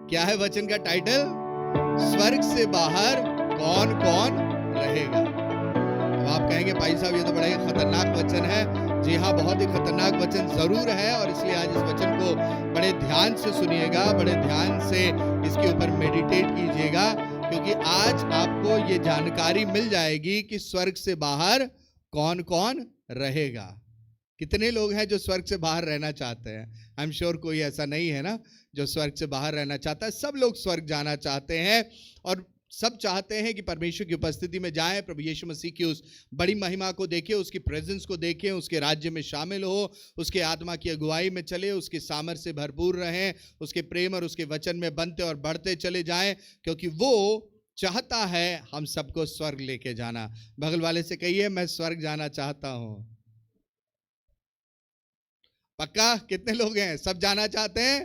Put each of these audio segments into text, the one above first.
क्या है वचन का टाइटल? स्वर्ग से बाहर कौन कौन रहेगा। अब आप कहेंगे भाई साहब ये तो बड़ा ही खतरनाक वचन है। जी हाँ, बहुत ही खतरनाक वचन जरूर है, और इसलिए आज इस वचन को बड़े ध्यान से सुनिएगा, बड़े ध्यान से इसके ऊपर मेडिटेट कीजिएगा, क्योंकि आज आपको ये जानकारी मिल जाएगी कि स्वर्ग से बाहर कौन कौन रहेगा। कितने लोग हैं जो स्वर्ग से बाहर रहना चाहते हैं? आई एम श्योर कोई ऐसा नहीं है ना जो स्वर्ग से बाहर रहना चाहता है। सब लोग स्वर्ग जाना चाहते हैं, और सब चाहते हैं कि परमेश्वर की उपस्थिति में जाएं, प्रभु यीशु मसीह की उस बड़ी महिमा को देखें, उसकी प्रेजेंस को देखें, उसके राज्य में शामिल हो, उसके आत्मा की अगुवाई में चले, उसके सामर्थ्य से भरपूर रहें, उसके प्रेम और उसके वचन में बनते और बढ़ते चले जाएं, क्योंकि वो चाहता है हम सबको स्वर्ग लेके जाना। बगल वाले से कहिए, मैं स्वर्ग जाना चाहता हूं। पक्का? कितने लोग हैं? सब जाना चाहते हैं?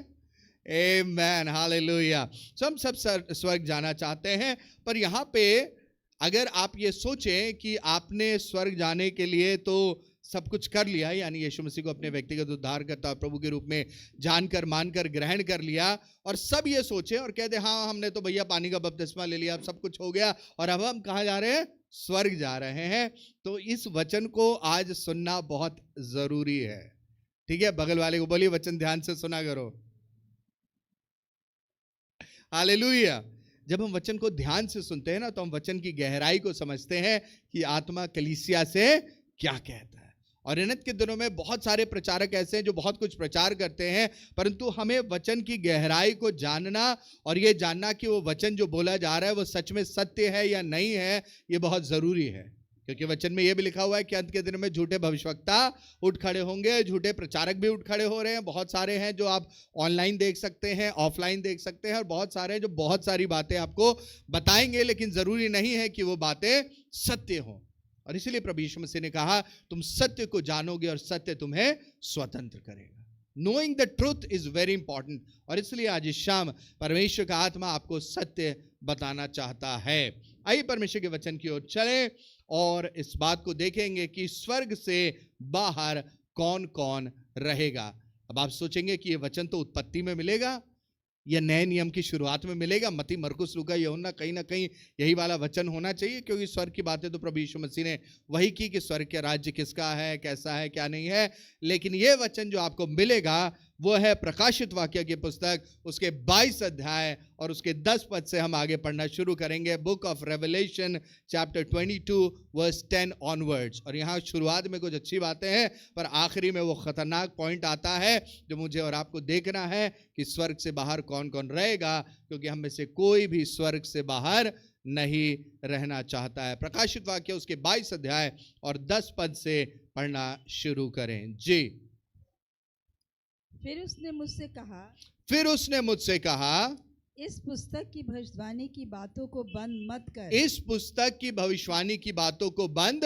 आमेन, हालेलुया। तो हम सब स्वर्ग जाना चाहते हैं, पर यहाँ पे अगर आप ये सोचें कि आपने स्वर्ग जाने के लिए तो सब कुछ कर लिया, यानी यीशु मसीह को अपने व्यक्तिगत उद्धारकर्ता और प्रभु के रूप में जानकर मानकर ग्रहण कर लिया, और सब ये सोचे और कहते हाँ हमने तो भैया पानी का बपतिस्मा ले लिया, अब सब कुछ हो गया, और अब हम कहाँ जा रहे हैं? स्वर्ग जा रहे हैं। तो इस वचन को आज सुनना बहुत जरूरी है। ठीक है, बगल वाले को बोलिए वचन ध्यान से सुना करो। हालेलुया। जब हम वचन को ध्यान से सुनते हैं ना, तो हम वचन की गहराई को समझते हैं कि आत्मा कलीसिया से क्या कहता है। और इन्नत के दिनों में बहुत सारे प्रचारक ऐसे हैं जो बहुत कुछ प्रचार करते हैं, परंतु हमें वचन की गहराई को जानना और ये जानना कि वो वचन जो बोला जा रहा है वो सच में सत्य है या नहीं है, ये बहुत जरूरी है। क्योंकि वचन में यह भी लिखा हुआ है कि अंत के दिन में झूठे भविष्यवक्ता उठ खड़े होंगे, झूठे प्रचारक भी उठ खड़े हो रहे हैं। बहुत सारे हैं जो आप ऑनलाइन देख सकते हैं, ऑफलाइन देख सकते हैं, और बहुत सारे हैं जो बहुत सारी बातें आपको बताएंगे, लेकिन जरूरी नहीं है कि वो बातें सत्य हो। और इसीलिए प्रभु यीशु मसीह ने कहा तुम सत्य को जानोगे और सत्य तुम्हें स्वतंत्र करेगा। Knowing the truth is very important. और इसलिए आज इस शाम परमेश्वर का आत्मा आपको सत्य बताना चाहता है। आइए परमेश्वर के वचन की ओर चलें और इस बात को देखेंगे कि स्वर्ग से बाहर कौन कौन रहेगा। अब आप सोचेंगे कि ये वचन तो उत्पत्ति में मिलेगा या नए नियम की शुरुआत में मिलेगा। मत्ती, मरकुस, लूका, यूहन्ना, कहीं ना कहीं यही वाला वचन होना चाहिए, क्योंकि स्वर्ग की बातें तो प्रभु यीशु मसीह ने वही की कि स्वर्ग का राज्य किसका है, कैसा है, क्या नहीं है। लेकिन ये वचन जो आपको मिलेगा वो है प्रकाशित वाक्य की पुस्तक, उसके 22 अध्याय और उसके 10 पद से हम आगे पढ़ना शुरू करेंगे। Book of Revelation chapter 22 verse 10 onwards. और यहाँ शुरुआत में कुछ अच्छी बातें हैं, पर आखिरी में वो खतरनाक पॉइंट आता है जो मुझे और आपको देखना है कि स्वर्ग से बाहर कौन कौन रहेगा, क्योंकि हम में से कोई भी स्वर्ग से बाहर नहीं रहना चाहता है। प्रकाशित वाक्य उसके 22 अध्याय और 10 पद से पढ़ना शुरू करें जी। फिर उसने मुझसे कहा इस पुस्तक की भविष्यवाणी की बातों को बंद मत कर। इस पुस्तक की भविष्यवाणी की बातों को बंद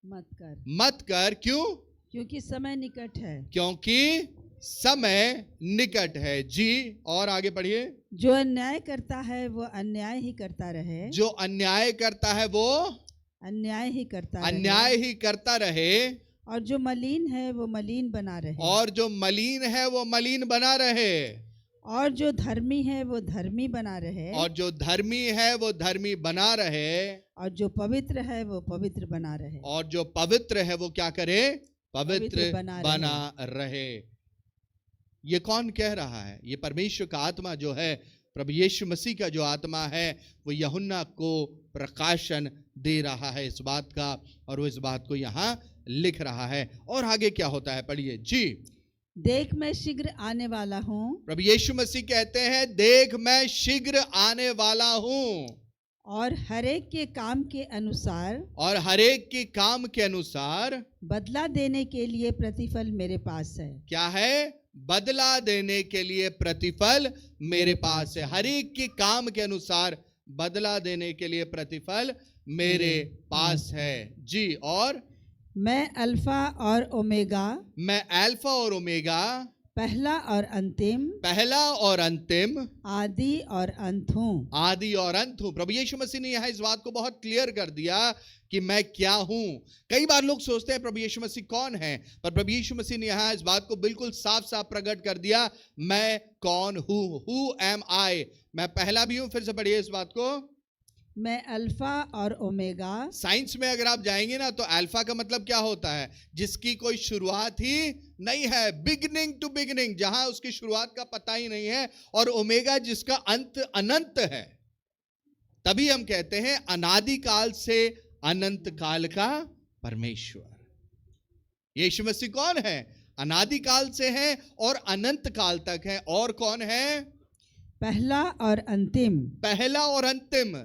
मत कर। क्यों? क्योंकि समय निकट है। क्योंकि समय निकट है जी। और आगे पढ़िए। जो अन्याय करता है वो अन्याय ही करता रहे। जो अन्याय करता है वो अन्याय ही करता रहे। और जो मलिन है वो मलिन बना रहे। और जो मलिन है वो मलिन बना रहे। और जो धर्मी है वो धर्मी बना रहे। और जो धर्मी है वो धर्मी बना रहे। और जो पवित्र है वो पवित्र बना रहे। और जो पवित्र है वो क्या करे? पवित्र बना रहे। ये कौन कह रहा है? ये परमेश्वर का आत्मा जो है, प्रभु यीशु मसीह का जो आत्मा है, वो यूहन्ना को प्रकाशन दे रहा है इस बात का, और वो इस बात को यहाँ लिख रहा है। और आगे क्या होता है, पढ़िए जी। देख मैं शीघ्र आने वाला हूँ। प्रभु यीशु मसीह कहते हैं देख मैं शीघ्र आने वाला हूँ, और हरेक के काम के अनुसार बदला देने के लिए प्रतिफल मेरे पास है। क्या है? बदला देने के लिए प्रतिफल मेरे पास है। हरेक के काम के अनुसार बदला देने के लिए प्रतिफल मेरे पास है जी। और मैं अल्फा और ओमेगा पहला और अंतिम, पहला और अंतिम, आदि और अंत हूँ। आदि और अंत हूं। प्रभु यीशु मसीह ने यहां इस बात को बहुत क्लियर कर दिया कि मैं क्या हूं। कई बार लोग सोचते हैं प्रभु यीशु मसीह कौन है, पर प्रभु यीशु मसीह ने यहां इस बात को बिल्कुल साफ साफ प्रकट कर दिया, मैं कौन हूं। हु एम आई। मैं पहला भी हूं। फिर से पढ़िए इस बात को। मैं अल्फा और ओमेगा, साइंस में अगर आप जाएंगे ना, तो अल्फा का मतलब क्या होता है? जिसकी कोई शुरुआत ही नहीं है, बिगिनिंग टू बिगिनिंग, जहां उसकी शुरुआत का पता ही नहीं है, और ओमेगा जिसका अंत अनंत है। तभी हम कहते हैं अनादि काल से अनंत काल का परमेश्वर। यीशु मसीह कौन है? अनादि काल से है और अनंत काल तक है। और कौन है? पहला और अंतिम। पहला और अंतिम।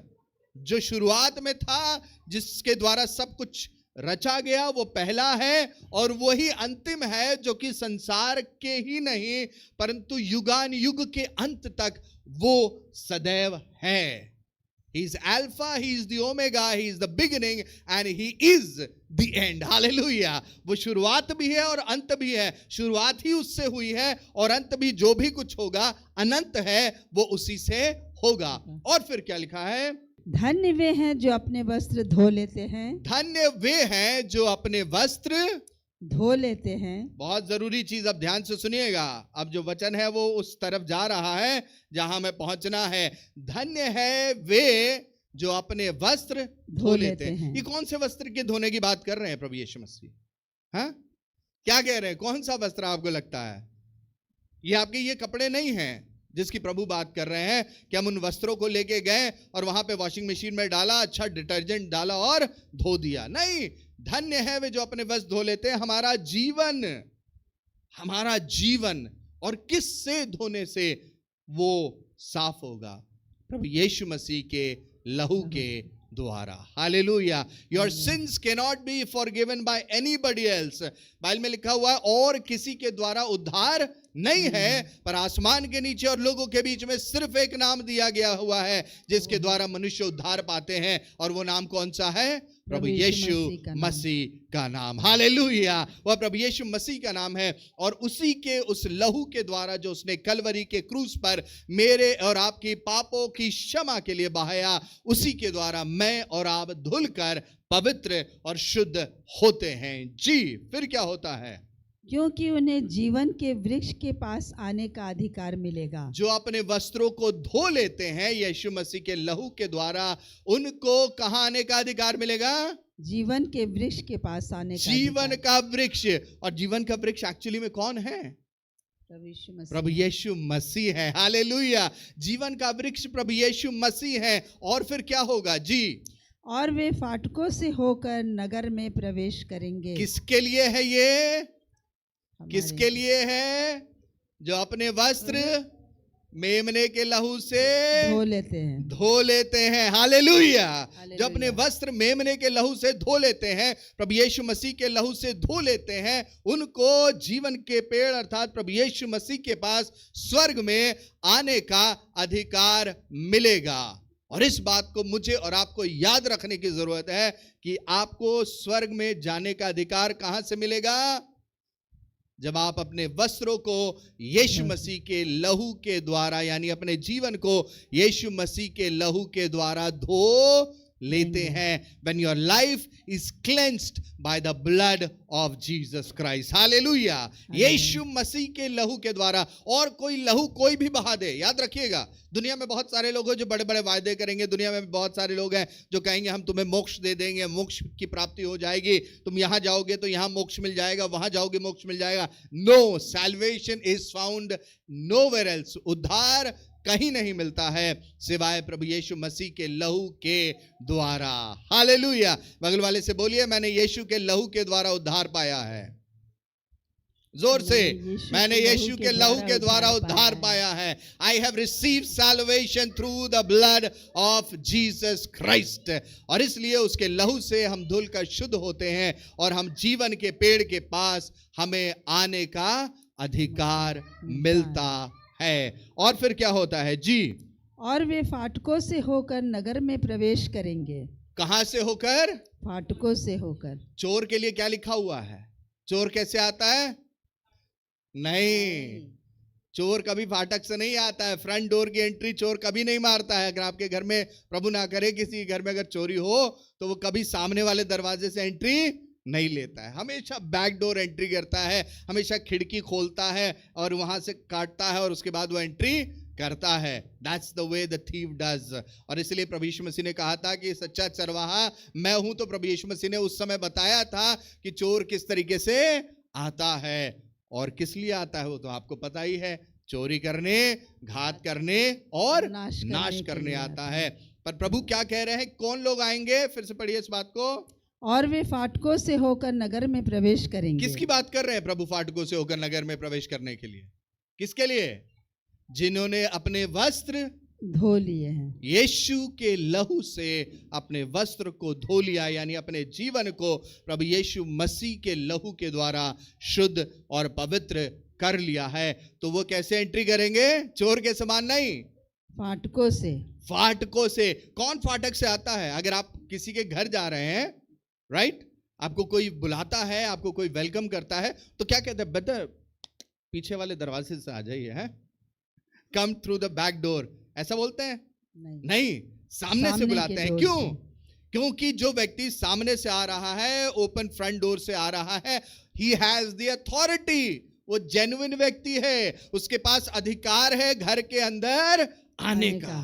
जो शुरुआत में था, जिसके द्वारा सब कुछ रचा गया, वो पहला है, और वही अंतिम है, जो कि संसार के ही नहीं परंतु युगान युग के अंत तक वो सदैव है। He is Alpha, He is the Omega, He is the beginning and He is the end. Hallelujah. वो शुरुआत भी है और अंत भी है। शुरुआत ही उससे हुई है और अंत भी जो भी कुछ होगा अनंत है, वो उसी से होगा। और फिर क्या लिखा है? धन्य वे हैं जो अपने वस्त्र धो लेते हैं। धन्य वे हैं जो अपने वस्त्र धो लेते हैं। बहुत जरूरी चीज, अब ध्यान से सुनिएगा। अब जो वचन है वो उस तरफ जा रहा है जहां हमें पहुंचना है। धन्य है वे जो अपने वस्त्र धो लेते हैं। ये कौन से वस्त्र के धोने की बात कर रहे हैं प्रभु यीशु मसीह? हाँ, क्या कह रहे हैं? कौन सा वस्त्र आपको लगता है? ये आपके ये कपड़े नहीं हैं जिसकी प्रभु बात कर रहे हैं कि हम उन वस्त्रों को लेके गए और वहां पे वॉशिंग मशीन में डाला, अच्छा डिटर्जेंट डाला और धो दिया। नहीं, धन्य है वे जो अपने वस्त्र धो लेते हैं। हमारा जीवन, हमारा जीवन, और किस से धोने से वो साफ होगा? प्रभु यीशु मसीह के लहू के द्वारा। Hallelujah. Your sins cannot be forgiven by anybody else. Bible में लिखा हुआ है और किसी के द्वारा उद्धार नहीं है, पर आसमान के नीचे और लोगों के बीच में सिर्फ एक नाम दिया गया हुआ है जिसके द्वारा मनुष्य उद्धार पाते हैं, और वो नाम कौन सा है? प्रभु यीशु मसीह का नाम। हालेलुया। वह प्रभु यीशु मसीह का नाम है, और उसी के उस लहू के द्वारा जो उसने कलवरी के क्रूस पर मेरे और आपकी पापों की क्षमा के लिए बहाया, उसी के द्वारा मैं और आप धुलकर पवित्र और शुद्ध होते हैं। जी, फिर क्या होता है? क्योंकि उन्हें जीवन के वृक्ष के पास आने का अधिकार मिलेगा। जो अपने वस्त्रों को धो लेते हैं यीशु मसीह के लहू के द्वारा, उनको कहां आने का अधिकार मिलेगा? जीवन के वृक्ष के पास आने का जीवन का वृक्ष। और जीवन का वृक्ष एक्चुअली में कौन है? प्रभु यीशु मसीह है। हालेलुया। जीवन का वृक्ष प्रभु यीशु मसीह है। और फिर क्या होगा? जी, और वे फाटकों से होकर नगर में प्रवेश करेंगे। किसके लिए है ये? किसके लिए है? जो अपने वस्त्र मेमने के लहू से धो लेते हैं। हालेलुया। जो अपने वस्त्र मेमने के लहू से धो लेते हैं, प्रभु यीशु मसीह के लहू से धो लेते हैं, उनको जीवन के पेड़ अर्थात प्रभु यीशु मसीह के पास स्वर्ग में आने का अधिकार मिलेगा। और इस बात को मुझे और आपको याद रखने की जरूरत है कि आपको स्वर्ग में जाने का अधिकार कहां से मिलेगा? जब आप अपने वस्त्रों को यीशु मसीह के लहू के द्वारा, यानी अपने जीवन को यीशु मसीह के लहू के द्वारा धो लेते हैं। When your life is cleansed by the blood of Jesus Christ. Hallelujah. यीशु मसीह के लहू के द्वारा। और कोई लहू कोई भी बहा दे, याद रखिएगा। दुनिया में बहुत सारे लोग हैं जो बड़े बड़े वायदे करेंगे। दुनिया में बहुत सारे लोग हैं जो कहेंगे हम तुम्हें मोक्ष दे देंगे, मोक्ष की प्राप्ति हो जाएगी, तुम यहां जाओगे तो यहां मोक्ष मिल जाएगा, वहां जाओगे मोक्ष मिल जाएगा। No, salvation is found nowhere else. उद्धार कहीं नहीं मिलता है सिवाय प्रभु यीशु मसीह के लहू के द्वारा। हालेलुया। बगल वाले से बोलिए, मैंने यीशु के लहू के द्वारा उद्धार पाया है। जोर से, मैंने यीशु के लहू के द्वारा उद्धार पाया है। I have received salvation through the blood of Jesus Christ. और इसलिए उसके लहू से हम धुलकर शुद्ध होते हैं और हम जीवन के पेड़ के पास हमें आने का अधिकार मिलता है। और फिर क्या होता है? जी, और वे फाटकों से होकर नगर में प्रवेश करेंगे। कहां से होकर? फाटकों से होकर। चोर के लिए क्या लिखा हुआ है? चोर कैसे आता है? नहीं, चोर कभी फाटक से नहीं आता है। फ्रंट डोर की एंट्री चोर कभी नहीं मारता है। अगर आपके घर में, प्रभु ना करे, किसी घर में अगर चोरी हो तो वो कभी सामने वाले दरवाजे से एंट्री नहीं लेता है, हमेशा बैक डोर एंट्री करता है, हमेशा खिड़की खोलता है और वहां से काटता है और उसके बाद वो एंट्री करता है। That's the way the thief does. और इसलिए प्रभु यीशु मसीह ने कहा था कि सच्चा चरवाहा मैं हूं। तो प्रभु यीशु मसीह ने उस समय बताया था कि चोर किस तरीके से आता है और किस लिए आता है, वो तो आपको पता ही है। चोरी करने, घात करने और नाश करने आता है। पर प्रभु क्या कह रहे हैं, कौन लोग आएंगे? फिर से पढ़िए इस बात को। और वे फाटकों से होकर नगर में प्रवेश करेंगे। किसकी बात कर रहे हैं प्रभु? फाटकों से होकर नगर में प्रवेश करने के लिए। किसके लिए? जिन्होंने अपने वस्त्र धो लिए हैं। यीशु के लहू से अपने वस्त्र को धो लिया, यानी अपने जीवन को प्रभु यीशु मसीह के लहू के द्वारा शुद्ध और पवित्र कर लिया है। तो वो कैसे एंट्री करेंगे? चोर के समान नहीं, फाटकों से। फाटकों से। कौन फाटक से आता है? अगर आप किसी के घर जा रहे हैं, राइट, आपको कोई बुलाता है, आपको कोई वेलकम करता है, तो क्या कहते हैं? बेटा पीछे वाले दरवाजे से आ जाइए, है, come through the back door, ऐसा बोलते हैं? नहीं, सामने से बुलाते हैं। क्यों? क्योंकि जो व्यक्ति सामने से आ रहा है, ओपन फ्रंट डोर से आ रहा है, ही हैज द अथॉरिटी। वो जेन्युइन व्यक्ति है, उसके पास अधिकार है घर के अंदर आने का।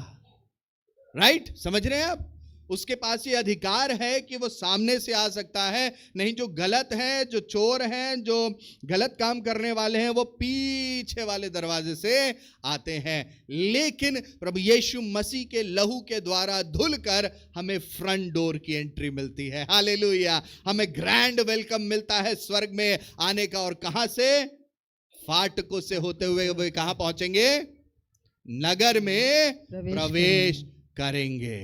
राइट, समझ रहे हैं आप? उसके पास ये अधिकार है कि वो सामने से आ सकता है। नहीं, जो गलत है, जो चोर हैं, जो गलत काम करने वाले हैं, वो पीछे वाले दरवाजे से आते हैं। लेकिन प्रभु यीशु मसीह के लहू के द्वारा धुलकर हमें फ्रंट डोर की एंट्री मिलती है। हालेलुया। हमें ग्रैंड वेलकम मिलता है स्वर्ग में आने का। और कहां से? फाटकों से होते हुए वे कहां पहुंचेंगे? नगर में प्रवेश करेंगे।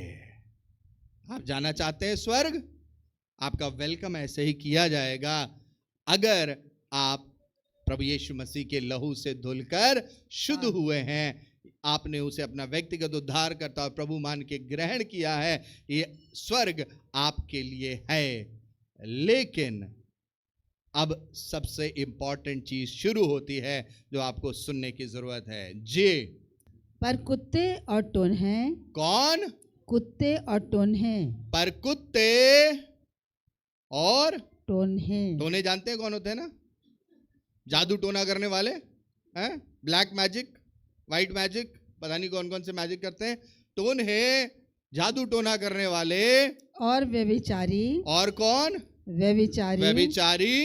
आप जाना चाहते हैं स्वर्ग? आपका वेलकम ऐसे ही किया जाएगा अगर आप प्रभु यीशु मसीह के लहू से धुलकर शुद्ध हुए हैं। आपने उसे अपना व्यक्तिगत उद्धार करता और प्रभु मान के ग्रहण किया है। ये स्वर्ग आपके लिए है। लेकिन अब सबसे इंपॉर्टेंट चीज शुरू होती है जो आपको सुनने की जरूरत है। जी, पर कुत्ते और टोन्हे। कौन? कुत्ते और टोन्हे। पर कुत्ते और टोन्हे। टोने जानते हैं कौन होते हैं ना? जादू टोना करने वाले हैं, ब्लैक मैजिक, व्हाइट मैजिक, पता नहीं कौन कौन से मैजिक करते हैं। टोन्हे जादू टोना करने वाले। और व्यभिचारी। और कौन? व्यभिचारी। व्यभिचारी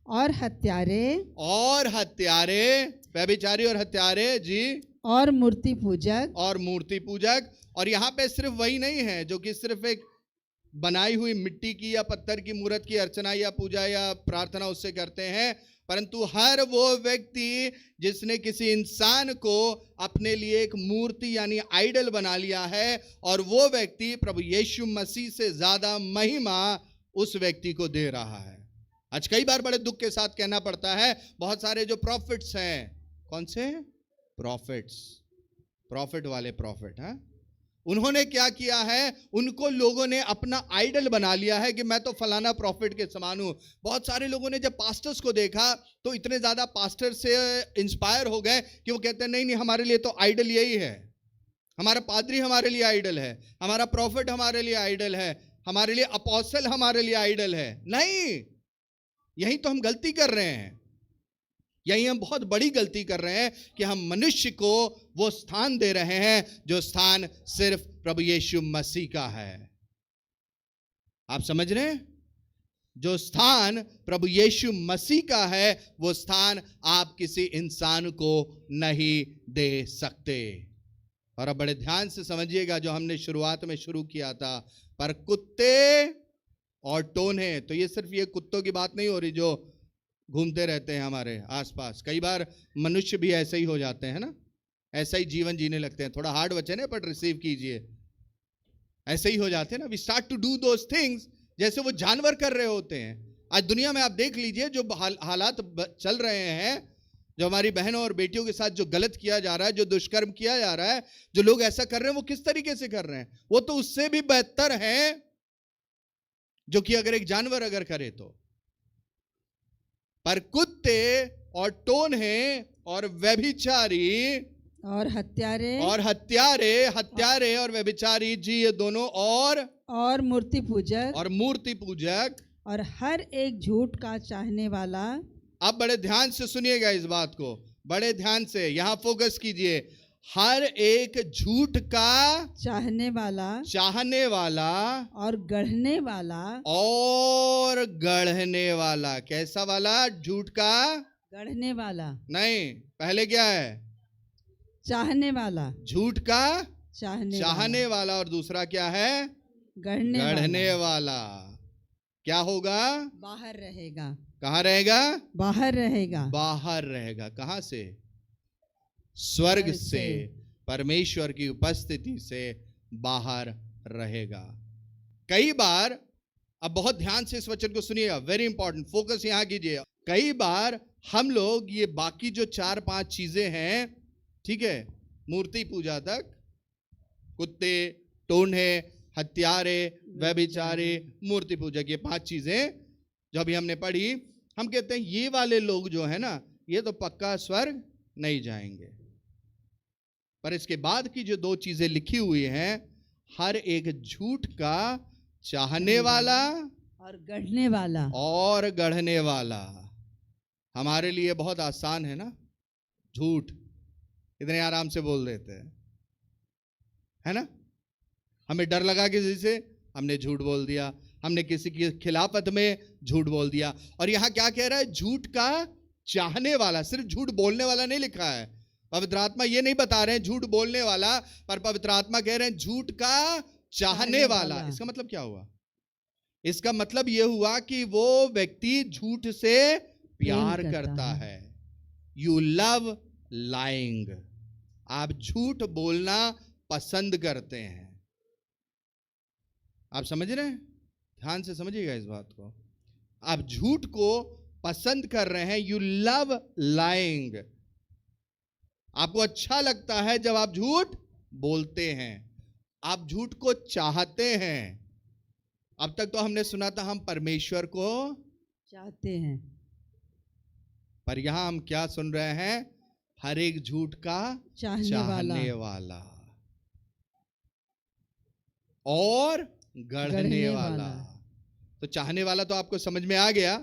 और हत्यारे। और हत्यारे। व्यभिचारी और हत्यारे, जी। और मूर्ति पूजक। और मूर्ति पूजक। और यहाँ पे सिर्फ वही नहीं है जो कि सिर्फ एक बनाई हुई मिट्टी की या पत्थर की मूर्त की अर्चना या पूजा या प्रार्थना उससे करते हैं, परंतु हर वो व्यक्ति जिसने किसी इंसान को अपने लिए एक मूर्ति यानी आइडल बना लिया है, और वो व्यक्ति प्रभु यीशु मसीह से ज्यादा महिमा उस व्यक्ति को दे रहा है। आज कई बार बड़े दुख के साथ कहना पड़ता है, बहुत सारे जो प्रॉफिट्स हैं, कौन से प्रॉफिट्स? प्रॉफिट वाले प्रॉफिट, हैं, उन्होंने क्या किया है? उनको लोगों ने अपना आइडल बना लिया है कि मैं तो फलाना प्रॉफिट के समान हूं। बहुत सारे लोगों ने जब पास्टर्स को देखा तो इतने ज्यादा पास्टर से इंस्पायर हो गए कि वो कहते हैं नहीं नहीं, हमारे लिए तो आइडल यही है, हमारा पादरी हमारे लिए आइडल है, हमारा प्रॉफिट हमारे लिए आइडल है, हमारे लिए अपोस्टल हमारे लिए आइडल है। नहीं, यही तो हम गलती कर रहे हैं। यही हम बहुत बड़ी गलती कर रहे हैं कि हम मनुष्य को वो स्थान दे रहे हैं जो स्थान सिर्फ प्रभु यीशु मसीह का है। आप समझ रहे हैं? जो स्थान प्रभु यीशु मसीह का है वो स्थान आप किसी इंसान को नहीं दे सकते। और अब बड़े ध्यान से समझिएगा जो हमने शुरुआत में शुरू किया था, पर कुत्ते और टोन्हे, तो ये सिर्फ ये कुत्तों की बात नहीं हो रही जो घूमते रहते हैं हमारे आसपास। कई बार मनुष्य भी ऐसे ही हो जाते हैं ना, ऐसा ही जीवन जीने लगते हैं। थोड़ा हार्ड वचन है पर रिसीव कीजिए। ऐसे ही हो जाते हैं ना, we start to do those things जैसे वो जानवर कर रहे होते हैं। आज दुनिया में आप देख लीजिए जो हालात चल रहे हैं, जो हमारी बहनों और बेटियों के साथ जो गलत किया जा रहा है, जो दुष्कर्म किया जा रहा है, जो लोग ऐसा कर रहे हैं, वो किस तरीके से कर रहे हैं? वो तो उससे भी बेहतर है जो कि अगर एक जानवर अगर करे तो। पर कुत्ते और टोन्हे और व्यभिचारी और हत्यारे और हत्यारे और व्यभिचारी, जी ये दोनों, और मूर्ति पूजक और मूर्ति पूजक और हर एक झूठ का चाहने वाला। अब बड़े ध्यान से सुनिएगा इस बात को, बड़े ध्यान से यहां फोकस कीजिए। हर एक झूठ का चाहने वाला और गढ़ने वाला। कैसा वाला? झूठ का गढ़ने वाला नहीं, पहले क्या है? चाहने वाला, झूठ का चाहने वाला और दूसरा क्या है? गढ़ने वाला। क्या होगा? बाहर रहेगा। कहाँ रहेगा? बाहर रहेगा। बाहर रहेगा। कहाँ से? स्वर्ग से, परमेश्वर की उपस्थिति से बाहर रहेगा। कई बार, अब बहुत ध्यान से इस वचन को सुनिएगा, वेरी इंपॉर्टेंट, फोकस यहां कीजिए। कई बार हम लोग ये बाकी जो 4-5 चीजें हैं, ठीक है, मूर्ति पूजा तक, कुत्ते, टोन्हे, हत्यारे, व्यभिचारी, मूर्ति पूजक, ये 5 चीजें जो अभी हमने पढ़ी, हम कहते हैं ये वाले लोग जो है ना, ये तो पक्का स्वर्ग नहीं जाएंगे। पर इसके बाद की जो 2 चीजें लिखी हुई हैं, हर एक झूठ का चाहने वाला और गढ़ने वाला। हमारे लिए बहुत आसान है ना, झूठ इतने आराम से बोल देते हैं, है ना। हमें डर लगा किसी से, हमने झूठ बोल दिया, हमने किसी की खिलाफत में झूठ बोल दिया। और यहां क्या कह रहा है? झूठ का चाहने वाला। सिर्फ झूठ बोलने वाला नहीं लिखा है, पवित्र आत्मा ये नहीं बता रहे हैं झूठ बोलने वाला, पर पवित्र आत्मा कह रहे हैं झूठ का चाहने वाला। इसका मतलब क्या हुआ? इसका मतलब यह हुआ कि वो व्यक्ति झूठ से प्यार करता है। You love lying. आप झूठ बोलना पसंद करते हैं। आप समझ रहे हैं? ध्यान से समझिएगा इस बात को। आप झूठ को पसंद कर रहे हैं। You love lying. आपको अच्छा लगता है जब आप झूठ बोलते हैं, आप झूठ को चाहते हैं। अब तक तो हमने सुना था हम परमेश्वर को चाहते हैं, पर यहां हम क्या सुन रहे हैं? हर एक झूठ का चाहने वाला और गढ़ने वाला। तो चाहने वाला तो आपको समझ में आ गया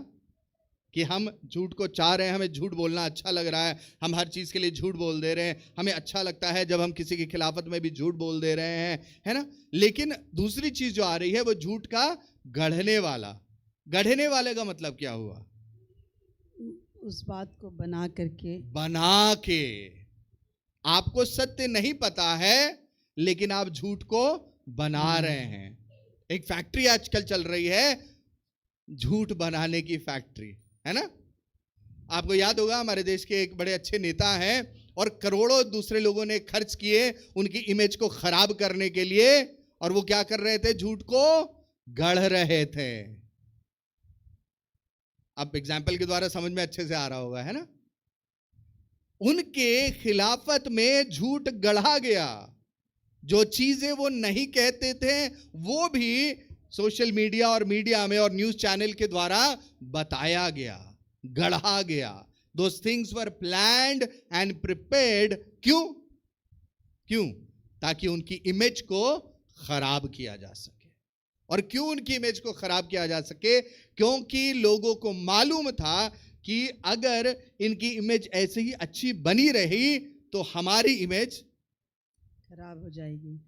कि हम झूठ को चाह रहे हैं, हमें झूठ बोलना अच्छा लग रहा है, हम हर चीज के लिए झूठ बोल दे रहे हैं, हमें अच्छा लगता है जब हम किसी की खिलाफत में भी झूठ बोल दे रहे हैं, है ना। लेकिन दूसरी चीज जो आ रही है वो झूठ का गढ़ने वाला। गढ़ने वाले का मतलब क्या हुआ? उस बात को बना के आपको सत्य नहीं पता है लेकिन आप झूठ को बना रहे हैं। एक फैक्ट्री आजकल चल रही है, झूठ बनाने की फैक्ट्री, है ना। आपको याद होगा हमारे देश के एक बड़े अच्छे नेता हैं और करोड़ों दूसरे लोगों ने खर्च किए उनकी इमेज को खराब करने के लिए, और वो क्या कर रहे थे? झूठ को गढ़ रहे थे। अब एग्जाम्पल के द्वारा समझ में अच्छे से आ रहा होगा, है ना। उनके खिलाफत में झूठ गढ़ा गया। जो चीजें वो नहीं कहते थे वो भी सोशल मीडिया और मीडिया में और न्यूज चैनल के द्वारा बताया गया, गढ़ा गया। Those things were planned and prepared। क्यों? ताकि उनकी इमेज को खराब किया जा सके। और क्यों उनकी इमेज को खराब किया जा सके? क्योंकि लोगों को मालूम था कि अगर इनकी इमेज ऐसे ही अच्छी बनी रही तो हमारी इमेज खराब हो जाएगी,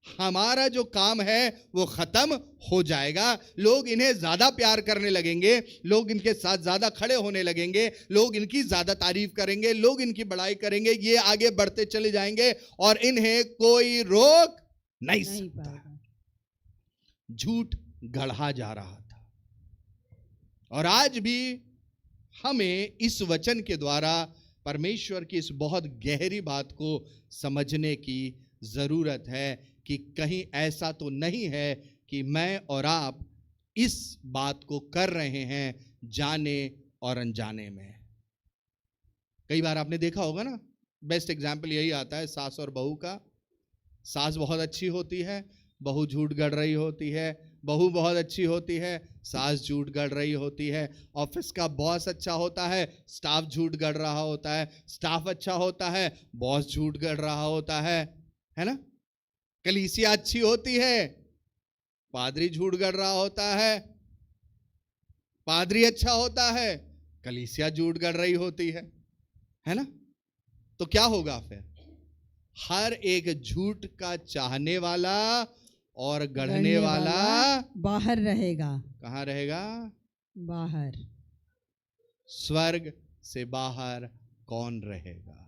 हमारा जो काम है वो खत्म हो जाएगा, लोग इन्हें ज्यादा प्यार करने लगेंगे, लोग इनके साथ ज्यादा खड़े होने लगेंगे, लोग इनकी ज्यादा तारीफ करेंगे, लोग इनकी बड़ाई करेंगे, ये आगे बढ़ते चले जाएंगे और इन्हें कोई रोक नहीं सकता। झूठ गढ़ा जा रहा था। और आज भी हमें इस वचन के द्वारा परमेश्वर की इस बहुत गहरी बात को समझने की जरूरत है कि कहीं ऐसा तो नहीं है कि मैं और आप इस बात को कर रहे हैं जाने और अनजाने में। कई बार आपने देखा होगा ना, बेस्ट एग्जाम्पल यही आता है सास और बहू का। सास बहुत अच्छी होती है, बहू झूठ गढ़ रही होती है, बहू बहुत अच्छी होती है, सास झूठ गढ़ रही होती है। ऑफिस का बॉस अच्छा होता है, स्टाफ झूठ गढ़ रहा होता है। स्टाफ अच्छा होता है, बॉस झूठ गढ़ रहा होता है ना। कलीसिया अच्छी होती है, पादरी झूठ गढ़ रहा होता है। पादरी अच्छा होता है, कलीसिया झूठ गढ़ रही होती है ना। तो क्या होगा फिर? हर एक झूठ का चाहने वाला और गढ़ने वाला बाहर रहेगा। कहाँ रहेगा? बाहर। स्वर्ग से बाहर कौन रहेगा?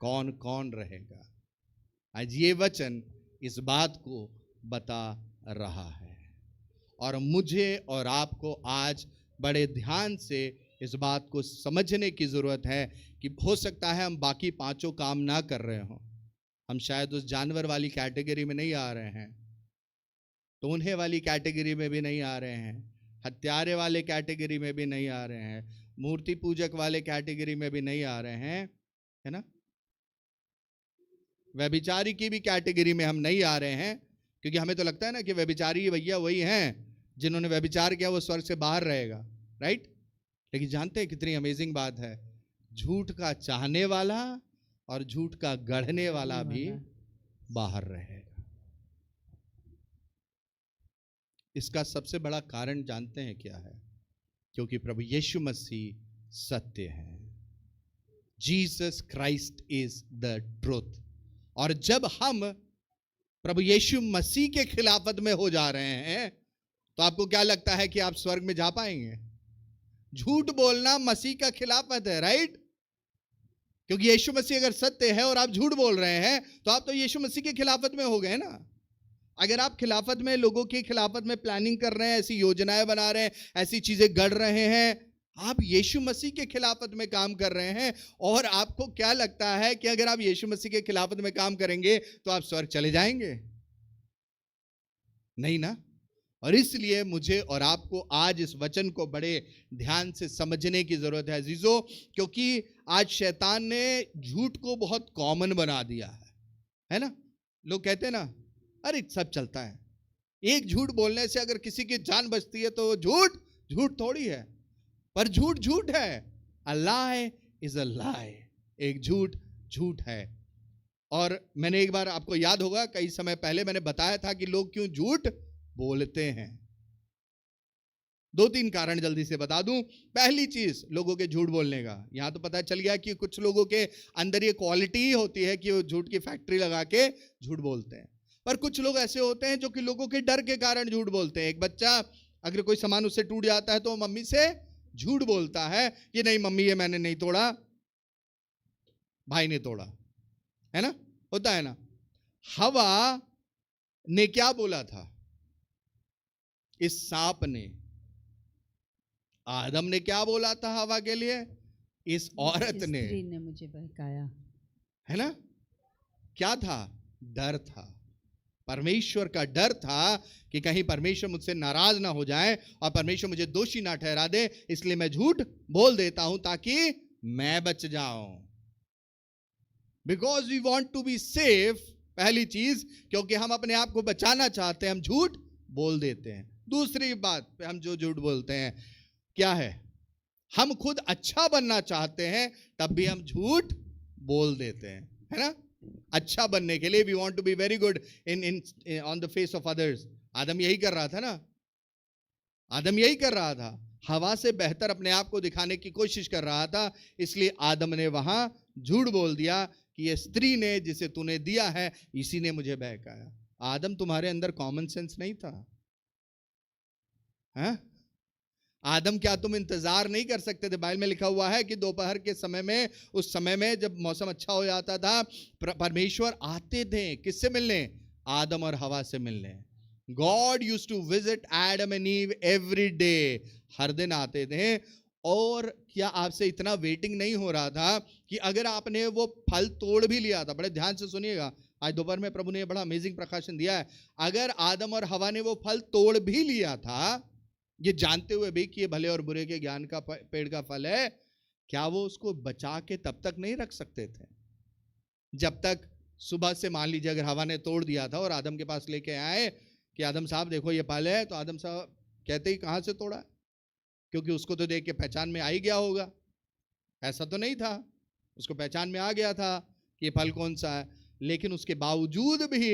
कौन कौन रहेगा? आज ये वचन इस बात को बता रहा है, और मुझे और आपको आज बड़े ध्यान से इस बात को समझने की जरूरत है कि हो सकता है हम बाकी पांचों काम ना कर रहे हों, हम शायद उस जानवर वाली कैटेगरी में नहीं आ रहे हैं, टोन्हे वाली कैटेगरी में भी नहीं आ रहे हैं, हत्यारे वाले कैटेगरी में भी नहीं आ रहे हैं, मूर्ति पूजक वाले कैटेगरी में भी नहीं आ रहे हैं, है ना। व्यभिचारी की भी कैटेगरी में हम नहीं आ रहे हैं, क्योंकि हमें तो लगता है ना कि व्यभिचारी भैया वही हैं जिन्होंने व्यभिचार किया, वो स्वर्ग से बाहर रहेगा, राइट। लेकिन जानते हैं कितनी अमेजिंग बात है, झूठ का चाहने वाला और झूठ का गढ़ने वाला भी बाहर रहेगा। इसका सबसे बड़ा कारण जानते हैं क्या है? क्योंकि प्रभु यीशु मसीह सत्य है। Jesus Christ is the truth. और जब हम प्रभु यीशु मसीह के खिलाफत में हो जा रहे हैं, तो आपको क्या लगता है कि आप स्वर्ग में जा पाएंगे? झूठ बोलना मसीह का खिलाफत है, राइट। क्योंकि यीशु मसीह अगर सत्य है और आप झूठ बोल रहे हैं, तो आप तो यीशु मसीह के खिलाफत में हो गए ना। अगर आप खिलाफत में, लोगों की खिलाफत में प्लानिंग कर रहे हैं, ऐसी योजनाएं बना रहे हैं, ऐसी चीजें गढ़ रहे हैं, आप यीशु मसीह के खिलाफत में काम कर रहे हैं। और आपको क्या लगता है कि अगर आप यीशु मसीह के खिलाफत में काम करेंगे तो आप स्वर्ग चले जाएंगे? नहीं ना। और इसलिए मुझे और आपको आज इस वचन को बड़े ध्यान से समझने की जरूरत है अजीजों, क्योंकि आज शैतान ने झूठ को बहुत कॉमन बना दिया है ना। लोग कहते हैं ना, अरे सब चलता है, एक झूठ बोलने से अगर किसी की जान बचती है तो झूठ झूठ थोड़ी है, पर झूठ झूठ है। अ लाई इज अ लाई, एक झूठ झूठ है। और मैंने एक बार, आपको याद होगा कई समय पहले मैंने बताया था कि लोग क्यों झूठ बोलते हैं। 2-3 कारण जल्दी से बता दूं। पहली चीज लोगों के झूठ बोलने का, यहां तो पता चल गया कि कुछ लोगों के अंदर ये क्वालिटी ही होती है कि वो झूठ की फैक्ट्री लगा के झूठ बोलते हैं। पर कुछ लोग ऐसे होते हैं जो कि लोगों के डर के कारण झूठ बोलते हैं। एक बच्चा अगर कोई सामान उससे टूट जाता है तो मम्मी से झूठ बोलता है कि नहीं मम्मी ये मैंने नहीं तोड़ा, भाई ने तोड़ा, है ना, होता है ना। हवा ने क्या बोला था? इस सांप ने। आदम ने क्या बोला था हवा के लिए? इस औरत ने। स्त्री ने मुझे बहकाया, है ना। क्या था? डर था। परमेश्वर का डर था कि कहीं परमेश्वर मुझसे नाराज ना हो जाए और परमेश्वर मुझे दोषी ना ठहरा दे, इसलिए मैं झूठ बोल देता हूं ताकि मैं बच जाऊं। Because we want to be safe. पहली चीज, क्योंकि हम अपने आप को बचाना चाहते हैं, हम झूठ बोल देते हैं। दूसरी बात पे हम जो झूठ बोलते हैं क्या है? हम खुद अच्छा बनना चाहते हैं तब भी हम झूठ बोल देते हैं, है ना। अच्छा बनने के लिए we want to be very good in on the face of others. आदम यही कर रहा था ना, आदम यही कर रहा था, हवा से बेहतर अपने आप को दिखाने की कोशिश कर रहा था। इसलिए आदम ने वहां झूठ बोल दिया कि ये स्त्री ने जिसे तूने दिया है इसी ने मुझे बहकाया। आदम, तुम्हारे अंदर कॉमन सेंस नहीं था? है? आदम, क्या तुम इंतजार नहीं कर सकते थे? बाइबल में लिखा हुआ है कि दोपहर के समय में, उस समय में जब मौसम अच्छा हो जाता था, परमेश्वर आते थे किससे मिलने? आदम और हवा से मिलने। God used to visit Adam and Eve every day. हर दिन आते थे। और क्या आपसे इतना वेटिंग नहीं हो रहा था कि अगर आपने वो फल तोड़ भी लिया था? बड़े ध्यान से सुनिएगा, आज दोपहर में प्रभु ने बड़ा अमेजिंग प्रकाशन दिया है। अगर आदम और हवा ने वो फल तोड़ भी लिया था, ये जानते हुए भी कि ये भले और बुरे के ज्ञान का पेड़ का फल है, क्या वो उसको बचा के तब तक नहीं रख सकते थे? जब तक सुबह से, मान लीजिए अगर हवा ने तोड़ दिया था और आदम के पास लेके आए कि आदम साहब देखो ये फल है, तो आदम साहब कहते ही कहाँ से तोड़ा, क्योंकि उसको तो देख के पहचान में आ ही गया होगा। ऐसा तो नहीं था, उसको पहचान में आ गया था कि ये फल कौन सा है, लेकिन उसके बावजूद भी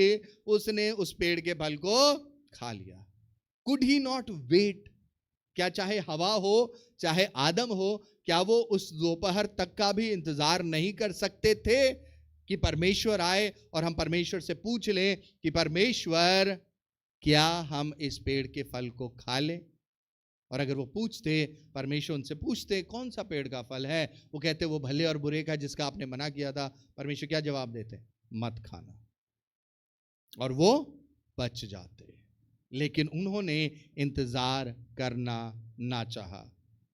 उसने उस पेड़ के फल को खा लिया। Could he not wait? क्या चाहे हवा हो चाहे आदम हो, क्या वो उस दोपहर तक का भी इंतजार नहीं कर सकते थे कि परमेश्वर आए और हम परमेश्वर से पूछ लें कि परमेश्वर क्या हम इस पेड़ के फल को खा लें? और अगर वो पूछते, परमेश्वर उनसे पूछते कौन सा पेड़ का फल है, वो कहते वो भले और बुरे का जिसका आपने मना किया था। परमेश्वर क्या जवाब देते? मत खाना, और वो बच जाते। लेकिन उन्होंने इंतजार करना ना चाहा।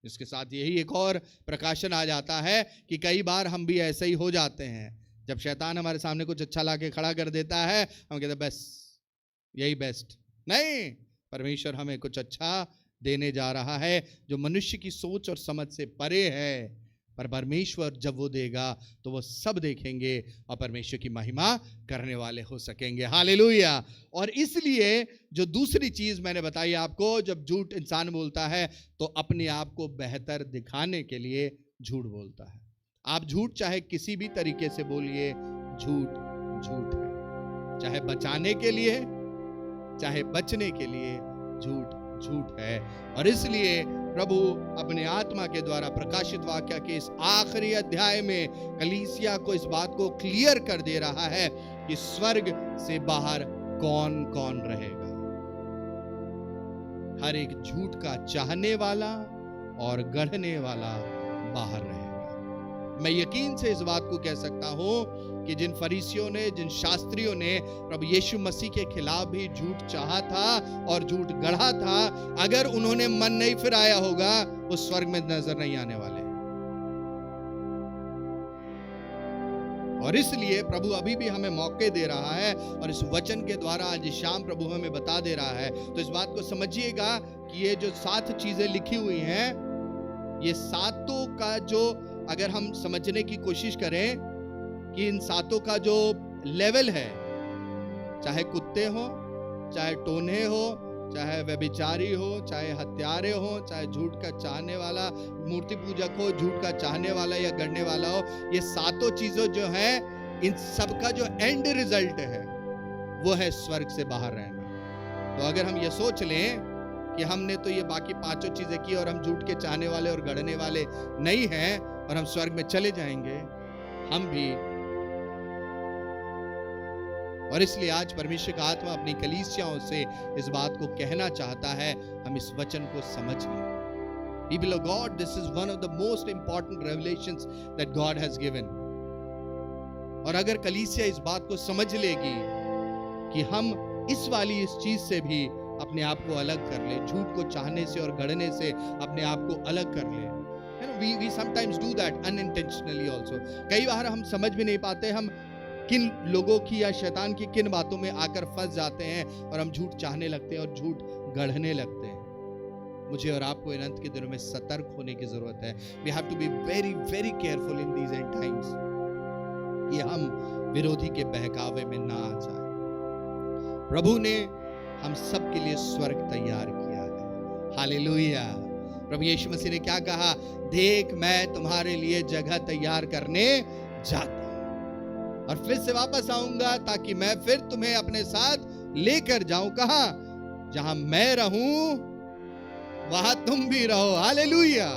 इसके साथ यही एक और प्रकाशन आ जाता है कि कई बार हम भी ऐसे ही हो जाते हैं। जब शैतान हमारे सामने कुछ अच्छा लाके खड़ा कर देता है, हम कहते हैं बस यही बेस्ट। नहीं, परमेश्वर हमें कुछ अच्छा देने जा रहा है जो मनुष्य की सोच और समझ से परे है। पर परमेश्वर जब वो देगा तो वो सब देखेंगे और परमेश्वर की महिमा करने वाले हो सकेंगे। हालेलुया। और इसलिए जो दूसरी चीज मैंने बताई आपको, जब झूठ इंसान बोलता है तो अपने आप को बेहतर दिखाने के लिए झूठ बोलता है। आप झूठ चाहे किसी भी तरीके से बोलिए, झूठ झूठ है। चाहे बचाने के लिए, चाहे बचने के लिए, झूठ झूठ है। और इसलिए प्रभु अपने आत्मा के द्वारा प्रकाशित वाक्य के इस आखिरी अध्याय में कलीसिया को इस बात को क्लियर कर दे रहा है कि स्वर्ग से बाहर कौन कौन रहेगा। हर एक झूठ का चाहने वाला और गढ़ने वाला बाहर रहेगा। मैं यकीन से इस बात को कह सकता हूं कि जिन फरीसियों ने, जिन शास्त्रियों ने प्रभु यीशु मसीह के खिलाफ भी झूठ चाहा था और झूठ गढ़ा था, अगर उन्होंने मन नहीं फिराया होगा, वो स्वर्ग में नजर नहीं आने वाले। और इसलिए प्रभु अभी भी हमें मौके दे रहा है और इस वचन के द्वारा आज शाम प्रभु हमें बता दे रहा है। तो इस बात को समझिएगा कि ये जो 7 चीजें लिखी हुई हैं, ये सातों का जो अगर हम समझने की कोशिश करें कि इन सातों का जो लेवल है, चाहे कुत्ते हो, चाहे टोन्हे हो, चाहे व्यभिचारी हो, चाहे हत्यारे हो, चाहे झूठ का चाहने वाला, मूर्ति पूजक हो, झूठ का चाहने वाला या गढ़ने वाला हो, ये सातों चीजों जो है, इन सब का जो एंड रिजल्ट है वो है स्वर्ग से बाहर रहना। तो अगर हम ये सोच लें कि हमने तो ये बाकी 5 चीजें की और हम झूठ के चाहने वाले और गढ़ने वाले नहीं हैं और हम स्वर्ग में चले जाएंगे, हम भी। और इसलिए आज परमेश्वर का आत्मा अपनी कलीसियाओं से इस बात को कहना चाहता है, हम इस वचन को समझ लें। People of God, this is one of the most important revelations that God has given. और अगर कलीसिया इस बात को समझ लेगी कि हम इस चीज से भी अपने आप को अलग कर ले, झूठ को चाहने से और गढ़ने से अपने आप को अलग कर ले। We sometimes do that unintentionally also. कई बार हम समझ भी नहीं पाते हम किन लोगों की या शैतान की किन बातों में आकर फंस जाते हैं और हम झूठ चाहने लगते हैं और झूठ गढ़ने लगते हैं। मुझे और आपको इन अंत के दिनों में सतर्क होने की जरूरत है। We have to be very very careful in these end times कि हम विरोधी के बहकावे में ना आ जाए। प्रभु ने हम सब के लिए स्वर्ग तैयार किया है। हालेलुया। प्रभु यीशु मसीह ने क्या कहा? देख मैं तुम्हारे लिए जगह तैयार करने जाता हूं और फिर से वापस आऊंगा ताकि मैं फिर तुम्हें अपने साथ लेकर जाऊं। कहां? जहां मैं रहूं वहां तुम भी रहो। हालेलुया।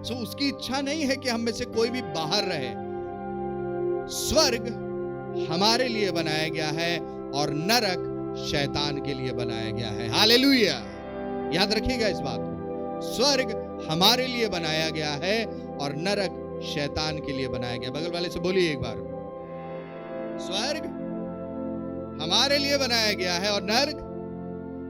सो उसकी इच्छा नहीं है कि हम में से कोई भी बाहर रहे। स्वर्ग हमारे लिए बनाया गया है और नरक शैतान के लिए बनाया गया है। हालेलुया। याद रखिएगा इस बात को। स्वर्ग हमारे लिए बनाया गया है और नरक शैतान के लिए बनाया गया। बगल वाले से बोलिए एक बार, स्वर्ग हमारे लिए बनाया गया है और नरक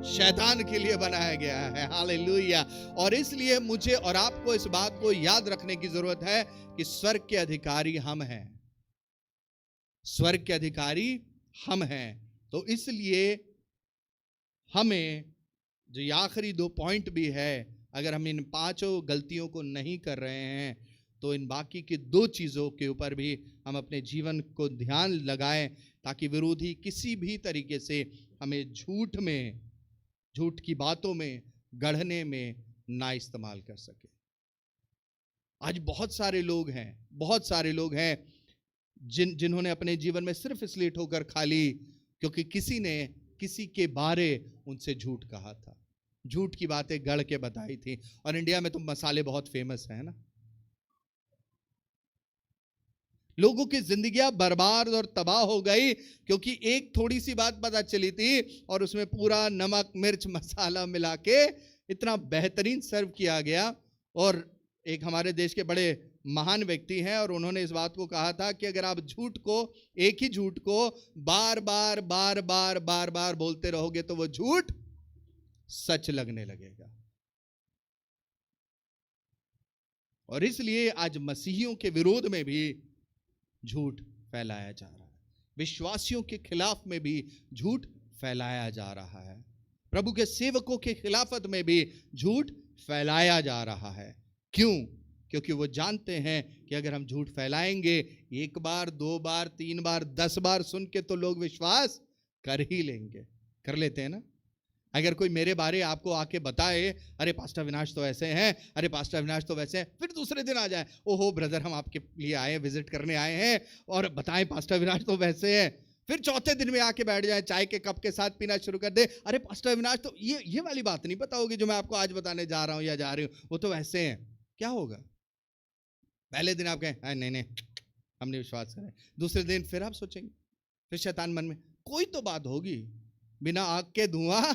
शैतान के लिए बनाया गया है। हालेलुया। और इसलिए मुझे और आपको इस बात को याद रखने की जरूरत है कि स्वर्ग के अधिकारी हम हैं। स्वर्ग के अधिकारी हम हैं। तो इसलिए हमें जो आखिरी 2 पॉइंट भी है, अगर हम इन 5 गलतियों को नहीं कर रहे हैं तो इन बाकी की 2 चीजों के ऊपर भी हम अपने जीवन को ध्यान लगाएं ताकि विरोधी किसी भी तरीके से हमें झूठ में झूठ की बातों में, गढ़ने में ना इस्तेमाल कर सके। आज बहुत सारे लोग हैं जिन्होंने अपने जीवन में सिर्फ इसलिए ठोकर खा ली क्योंकि किसी ने किसी के बारे उनसे झूठ कहा था, झूठ की बातें गढ़ के बताई थी। और इंडिया में तो मसाले बहुत फेमस है ना। लोगों की जिंदगियां बर्बाद और तबाह हो गई क्योंकि एक थोड़ी सी बात पता चली थी और उसमें पूरा नमक मिर्च मसाला मिला के इतना बेहतरीन सर्व किया गया। और एक हमारे देश के बड़े महान व्यक्ति हैं और उन्होंने इस बात को कहा था कि अगर आप एक ही झूठ को बार बार बार बार बार बार बोलते रहोगे तो वो झूठ सच लगने लगेगा। और इसलिए आज मसीहियों के विरोध में भी झूठ फैलाया जा रहा है, विश्वासियों के खिलाफ में भी झूठ फैलाया जा रहा है, प्रभु के सेवकों के खिलाफत में भी झूठ फैलाया जा रहा है। क्यों? क्योंकि वो जानते हैं कि अगर हम झूठ फैलाएंगे, एक बार, दो बार, तीन बार, 10 बार सुन के तो लोग विश्वास कर ही लेंगे। कर लेते हैं ना। अगर कोई मेरे बारे आपको आके बताए, अरे पास्टर अविनाश तो ऐसे हैं, अरे पास्टर अविनाश तो वैसे हैं, फिर दूसरे दिन आ जाए, ओहो ब्रदर हम आपके लिए आए, विजिट करने आए हैं और बताएं पास्टर अविनाश तो वैसे हैं, फिर चौथे दिन में आके बैठ जाए, चाय के कप के साथ पीना शुरू कर दे, अरे पास्टर अविनाश तो ये वाली बात नहीं पता होगी जो मैं आपको आज बताने जा रहा हूं या जा रही हूं, वो तो वैसे हैं। क्या होगा? पहले दिन आप कहें नहीं हमने विश्वास करें, दूसरे दिन फिर आप सोचेंगे, फिर शैतान मन में कोई तो बात होगी, बिना आग के धुआं,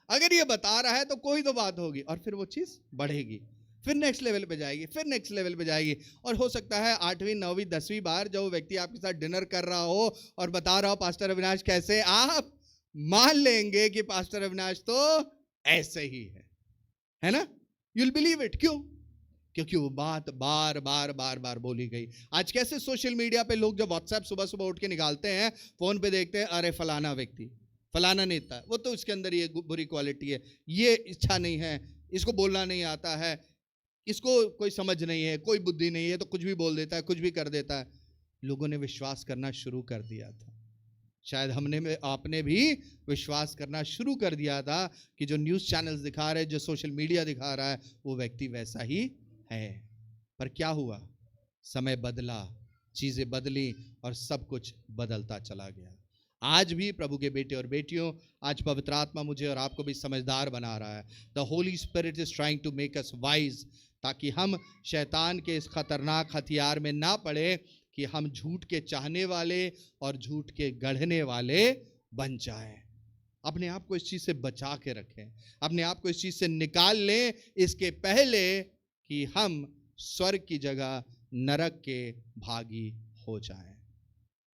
अगर ये बता रहा है तो कोई तो बात होगी, और फिर वो चीज बढ़ेगी, फिर नेक्स्ट लेवल पे जाएगी, फिर नेक्स्ट लेवल पे जाएगी। और हो सकता है 8वीं 9वीं 10वीं बार जब वो व्यक्ति आपके साथ डिनर कर रहा हो और बता रहा हो पास्टर अविनाश कैसे, आप मान लेंगे कि पास्टर अविनाश तो ऐसे ही है ना। You will believe it. क्यों? क्योंकि वो बात बार बार बार बार बोली गई। आज कैसे सोशल मीडिया पे लोग जब व्हाट्सएप सुबह सुबह उठ के निकालते हैं, फोन पे देखते हैं, अरे फलाना व्यक्ति, फलाना नेता, वो तो इसके अंदर ये बुरी क्वालिटी है, ये इच्छा नहीं है, इसको बोलना नहीं आता है, इसको कोई समझ नहीं है, कोई बुद्धि नहीं है, तो कुछ भी बोल देता है, कुछ भी कर देता है। लोगों ने विश्वास करना शुरू कर दिया था। शायद आपने भी विश्वास करना शुरू कर दिया था कि जो न्यूज़ चैनल्स दिखा रहे हैं, जो सोशल मीडिया दिखा रहा है, वो व्यक्ति वैसा ही है। पर क्या हुआ? समय बदला, चीजें बदली और सब कुछ बदलता चला गया। आज भी प्रभु के बेटे और बेटियों, आज पवित्र आत्मा मुझे और आपको भी समझदार बना रहा है। The Holy Spirit is trying to make us wise, ताकि हम शैतान के इस खतरनाक हथियार में ना पड़े कि हम झूठ के चाहने वाले और झूठ के गढ़ने वाले बन जाएं। अपने आप को इस चीज से बचा के रखें, अपने आप को इस चीज से निकाल लें, इसके पहले कि हम स्वर्ग की जगह नरक के भागी हो जाएं।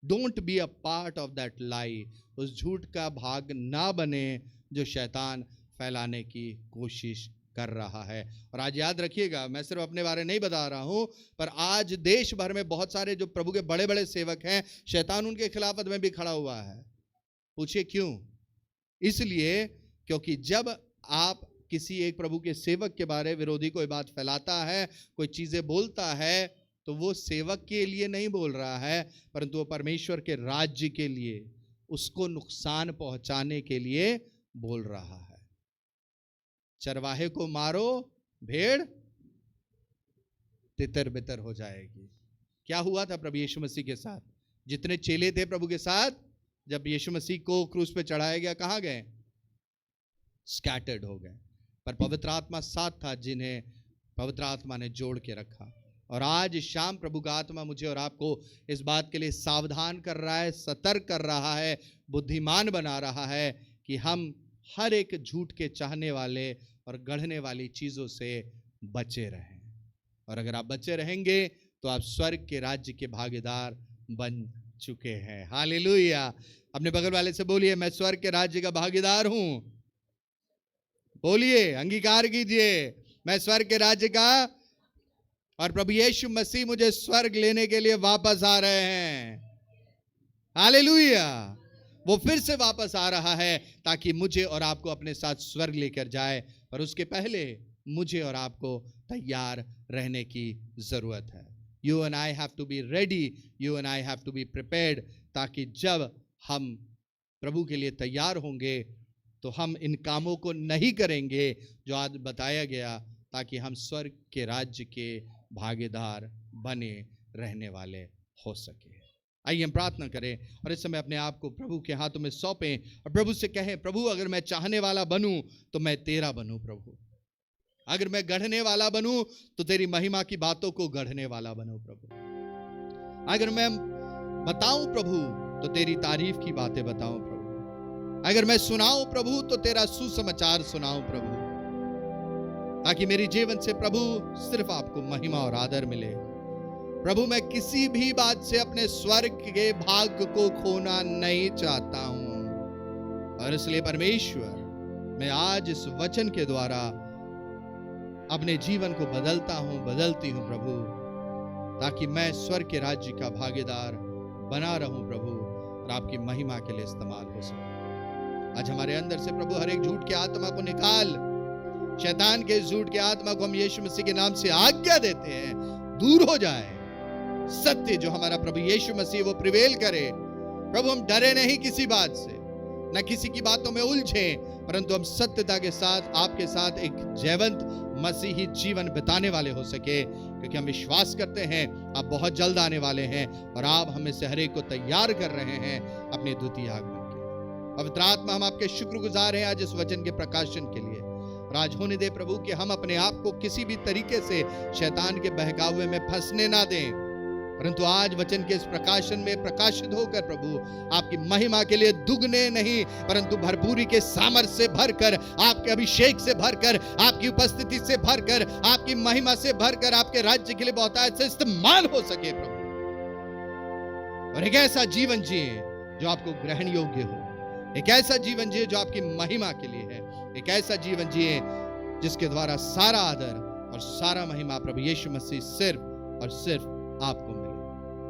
Don't be a part of that लाई। उस झूठ का भाग ना बने जो शैतान फैलाने की कोशिश कर रहा है। और आज याद रखिएगा, मैं सिर्फ अपने बारे नहीं बता रहा हूं, पर आज देश भर में बहुत सारे जो प्रभु के बड़े बड़े सेवक हैं, शैतान उनके खिलाफत में भी खड़ा हुआ है। पूछिए क्यों? इसलिए क्योंकि जब आप किसी एक प्रभु के सेवक के बारे विरोधी कोई बात फैलाता है, कोई चीजें बोलता है, तो वो सेवक के लिए नहीं बोल रहा है, परंतु वो परमेश्वर के राज्य के लिए, उसको नुकसान पहुंचाने के लिए बोल रहा है। चरवाहे को मारो, भेड़ तितर बितर हो जाएगी। क्या हुआ था प्रभु यीशु मसीह के साथ? जितने चेले थे प्रभु के साथ, जब यीशु मसीह को क्रूस पे चढ़ाया गया, कहां गए? स्कैटर्ड हो गए। पर पवित्र आत्मा साथ था, जिन्हें पवित्र आत्मा ने जोड़ के रखा। और आज शाम प्रभु का आत्मा मुझे और आपको इस बात के लिए सावधान कर रहा है, सतर्क कर रहा है, बुद्धिमान बना रहा है कि हम हर एक झूठ के चाहने वाले और गढ़ने वाली चीजों से बचे रहें। और अगर आप बचे रहेंगे तो आप स्वर्ग के राज्य के भागीदार बन चुके हैं। हालेलुया। अपने बगल वाले से बोलिए, मैं स्वर्ग के राज्य का भागीदार हूं। बोलिए, अंगीकार कीजिए, मैं स्वर्ग के राज्य का, और प्रभु यीशु मसीह मुझे स्वर्ग लेने के लिए वापस आ रहे हैं। हालेलुया। वो फिर से वापस आ रहा है ताकि मुझे और आपको अपने साथ स्वर्ग लेकर जाए, पर उसके पहले मुझे और आपको तैयार रहने की जरूरत है। You and I have to be ready, you and I have to be prepared, ताकि जब हम प्रभु के लिए तैयार होंगे तो हम इन कामों को नहीं करेंगे जो आज बताया गया, ताकि हम स्वर्ग के राज्य के भागीदार बने रहने वाले हो सके। आइए हम प्रार्थना करें और इस समय अपने आप को प्रभु के हाथों में सौंपें और प्रभु से कहें, प्रभु अगर मैं चाहने वाला बनूं तो मैं तेरा बनूं। प्रभु अगर मैं गढ़ने वाला बनूं तो तेरी महिमा की बातों को गढ़ने वाला बनूं। प्रभु अगर मैं बताऊं प्रभु तो तेरी तारीफ की बातें बताऊं। प्रभु अगर मैं सुनाऊं प्रभु तो तेरा सुसमाचार सुनाऊं। प्रभु ताकि मेरी जीवन से प्रभु सिर्फ आपको महिमा और आदर मिले। प्रभु मैं किसी भी बात से अपने स्वर्ग के भाग्य को खोना नहीं चाहता हूं, और इसलिए परमेश्वर मैं आज इस वचन के द्वारा अपने जीवन को बदलता हूं, बदलती हूं प्रभु, ताकि मैं स्वर्ग के राज्य का भागीदार बना रहूं प्रभु, और आपकी महिमा के लिए इस्तेमाल हो सके। आज हमारे अंदर से प्रभु हर एक झूठ की आत्मा को निकाल, शैतान के झूठ की आत्मा को हम यीशु मसीह के नाम से आज्ञा देते हैं, दूर हो जाए। सत्य जो हमारा प्रभु यीशु मसीह वो प्रिवेल करे। प्रभु हम डरे नहीं किसी बात से, न किसी की बातों में उलझे, परंतु हम सत्यता के साथ आपके साथ एक जीवंत मसीही जीवन बिताने वाले हो सके, क्योंकि हम विश्वास करते हैं आप बहुत जल्द आने वाले हैं और आप हमें से हर एक को तैयार कर रहे हैं अपने द्वितीय आगमन के। पवित्र आत्मा हम आपके शुक्रगुजार हैं आज इस वचन के प्रकाशन के लिए। राज होने दे प्रभु कि हम अपने आप को किसी भी तरीके से शैतान के बहकावे में फंसने ना दें, परंतु आज वचन के इस प्रकाशन में प्रकाशित होकर प्रभु आपकी महिमा के लिए दुगने नहीं परंतु भरपूरी के सामर्थ्य से भरकर, आपके अभिषेक से भरकर, आपकी उपस्थिति से भरकर, आपकी महिमा से भरकर आपके राज्य के लिए बहुतायत से इस्तेमाल हो सके प्रभु, और एक ऐसा जीवन जिए जो आपको ग्रहण योग्य हो, एक ऐसा जीवन जिए जो आपकी महिमा के लिए है, एक ऐसा जीवन जिए जिसके द्वारा सारा आदर और सारा महिमा प्रभु यीशु मसीह सिर्फ और सिर्फ आपको मिले।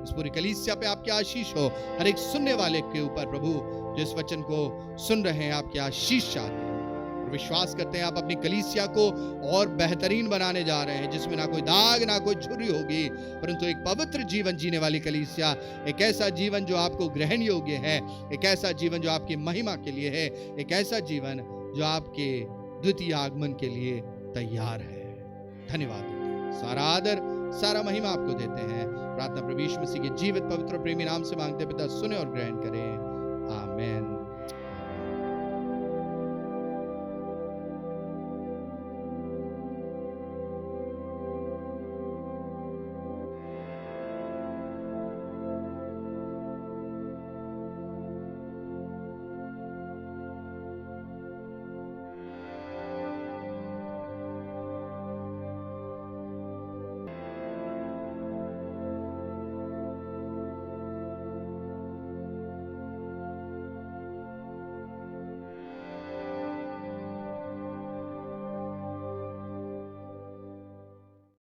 इस पूरी कलीसिया पे आपकी आशीष हो, हर एक सुनने वाले के ऊपर प्रभु जो इस वचन को सुन रहे हैं आपकी आशीष चाहते हैं, और विश्वास करते हैं आप अपनी कलीसिया को और बेहतरीन बनाने जा रहे हैं, जिसमें ना कोई दाग ना कोई झुर्री होगी, परंतु एक पवित्र जीवन जीने वाली कलीसिया, एक ऐसा जीवन जो आपको ग्रहण योग्य है, एक ऐसा जीवन जो आपकी महिमा के लिए है, एक ऐसा जीवन जो आपके द्वितीय आगमन के लिए तैयार है। धन्यवाद देते हैं, सारा आदर सारा महिमा आपको देते हैं। प्रार्थना प्रभु यीशु मसीह के जीवित पवित्र प्रेमी नाम से मांगते पिता, सुने और ग्रहण करें। आमीन।